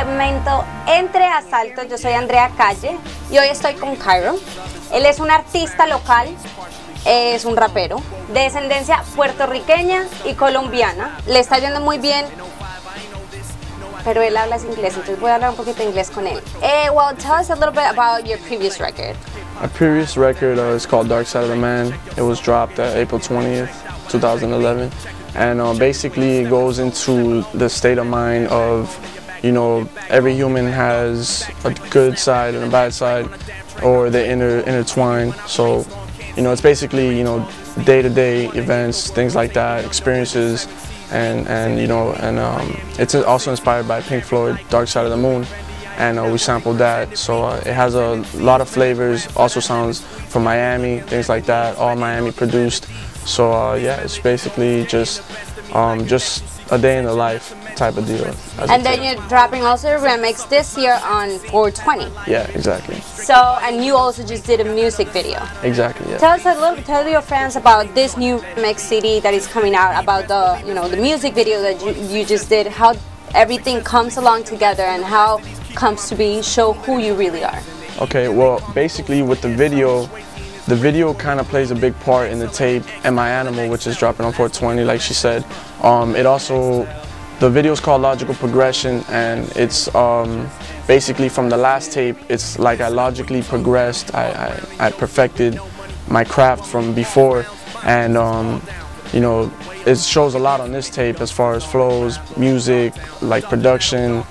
segmento Entre, Asaltos. Yo soy Andrea Calle y hoy estoy con Kairo. Él es un artista local, es un rapero de descendencia puertorriqueña y colombiana. Le está yendo muy bien, pero él habla inglés, entonces voy a hablar un poquito de inglés con él. Well, tell us a little bit about your previous record. My previous record is called Dark Side of the Man. It was dropped April 20th, 2011. And basically it goes into the state of mind of, you know, every human has a good side and a bad side, or they intertwine. So, you know, it's basically, you know, day-to-day events, things like that, experiences, and you know, and it's also inspired by Pink Floyd, Dark Side of the Moon, and we sampled that. So it has a lot of flavors, also sounds from Miami, things like that, all Miami produced. So yeah, it's basically just a day in the life type of deal. And then you're dropping also a remix this year on 420. Yeah, exactly. So, and you also just did a music video. Exactly, yeah. Tell us a little, tell your fans about this new remix CD that is coming out, about the, you know, the music video that you just did, how everything comes along together and how comes to be, show who you really are. Okay, well, basically with the video kind of plays a big part in the tape MIAnimal, which is dropping on 420, like she said. It also, the video is called Logical Progression, and it's basically from the last tape, it's like I logically progressed, I perfected my craft from before, and you know, it shows a lot on this tape as far as flows, music, like production,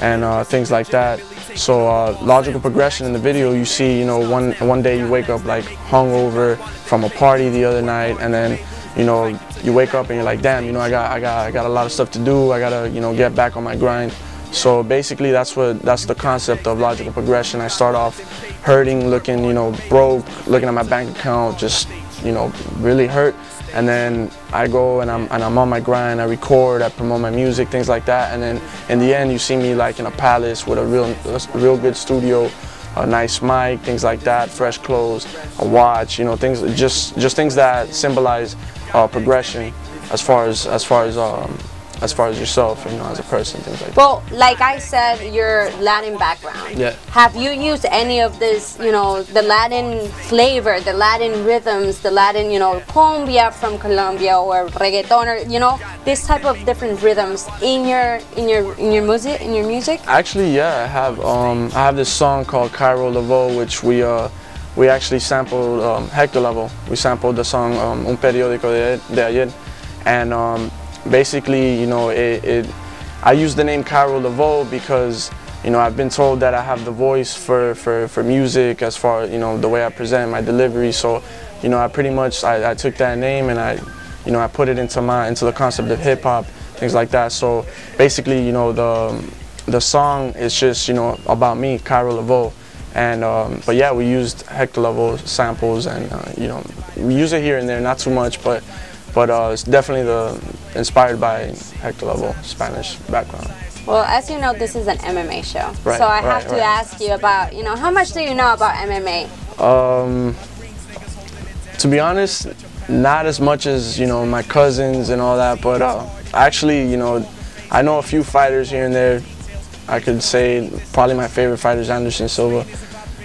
and things like that. So logical progression in the video, you see, you know, one day you wake up like hungover from a party the other night, and then, you know, you wake up and you're like, damn, you know, I got a lot of stuff to do. I gotta, you know, get back on my grind. So basically, that's the concept of logical progression. I start off hurting, looking, you know, broke, looking at my bank account, just, you know, really hurt. And then I go and I'm on my grind. I record, I promote my music, things like that. And then in the end, you see me like in a palace with a real good studio, a nice mic, things like that, fresh clothes, a watch, you know, things just things that symbolize progression as far as yourself, you know, as a person, things like that. Well, like I said, your Latin background. Yeah. Have you used any of this, you know, the Latin flavor, the Latin rhythms, the Latin, you know, cumbia from Colombia or reggaeton, or, you know, this type of different rhythms in your music? Actually, yeah, I have this song called Kairo, which we actually sampled Hector Level. We sampled the song Un Periódico de Ayer, and basically, you know, I use the name Kairo because, you know, I've been told that I have the voice for music as far as, you know, the way I present my delivery. So, you know, I pretty much I took that name and I put it into the concept of hip hop, things like that. So basically, you know, the song is just, you know, about me, Kairo. And but yeah, we used Hector Level samples, and you know, we use it here and there, not too much, but it's definitely inspired by Hector Level, Spanish background. Well, as you know, this is an MMA show, right, so I have to ask you about, you know, how much do you know about MMA? To be honest, not as much as, you know, my cousins and all that, but actually, you know, I know a few fighters here and there. I could say probably my favorite fighter is Anderson Silva,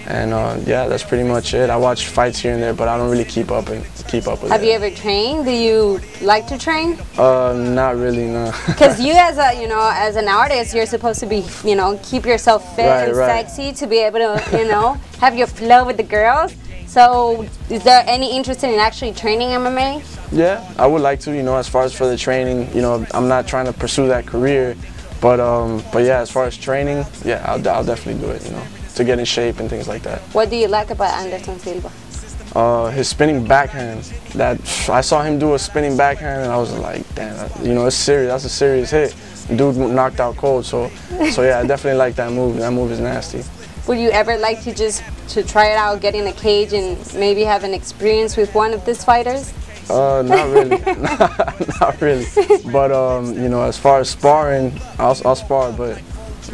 and yeah, that's pretty much it. I watch fights here and there, but I don't really keep up with it. Have you ever trained? Do you like to train? Not really, no. Because you, as an artist, you're supposed to be, you know, keep yourself fit and sexy to be able to, you know, have your flow with the girls. So, is there any interest in actually training MMA? Yeah, I would like to. You know, as far as for the training, you know, I'm not trying to pursue that career. But yeah, as far as training, yeah, I'll definitely do it, you know, to get in shape and things like that. What do you like about Anderson Silva? His spinning backhand. That I saw him do a spinning backhand, and I was like, damn, you know, it's serious. That's a serious hit. Dude knocked out cold. So yeah, I definitely like that move. That move is nasty. Would you ever like to try it out, get in a cage, and maybe have an experience with one of these fighters? Not really, not really. But you know, as far as sparring, I'll spar, but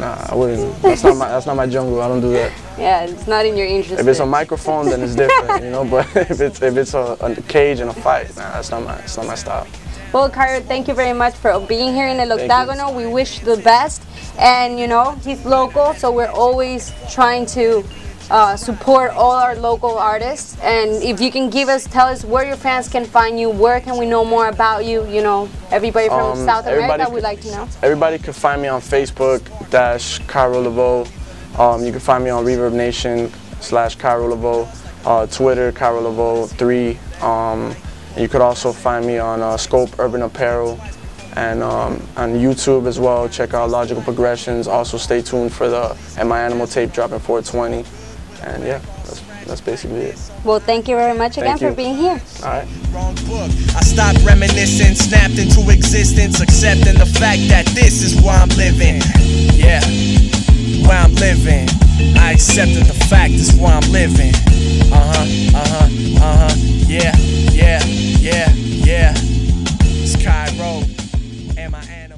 nah, I wouldn't. That's not my jungle. I don't do that. Yeah, it's not in your interest. If it's a microphone, then it's different, you know. But if it's a cage and a fight, nah, that's not my style. Well, Kairo, thank you very much for being here in El Octagono. We wish the best. And, you know, he's local, so we're always trying to support all our local artists. And if you can tell us where your fans can find you, where can we know more about you? You know, everybody from South America would like to know. Everybody can find me on Facebook, Kairo Laveau. You can find me on Reverb Nation /Kairo Laveau, Twitter, Kairo Laveau 3. You could also find me on Scope Urban Apparel and on YouTube as well. Check out Logical Progressions. Also stay tuned for the MIAnimal tape dropping 420. And yeah, that's basically it. Well, thank you very much again for being here. All right. I stopped reminiscing, snapped into existence, accepting the fact that this is where I'm living. Yeah, where I'm living. I accepted the fact this is where I'm living. Yeah. It's Kairo, MIAnimal.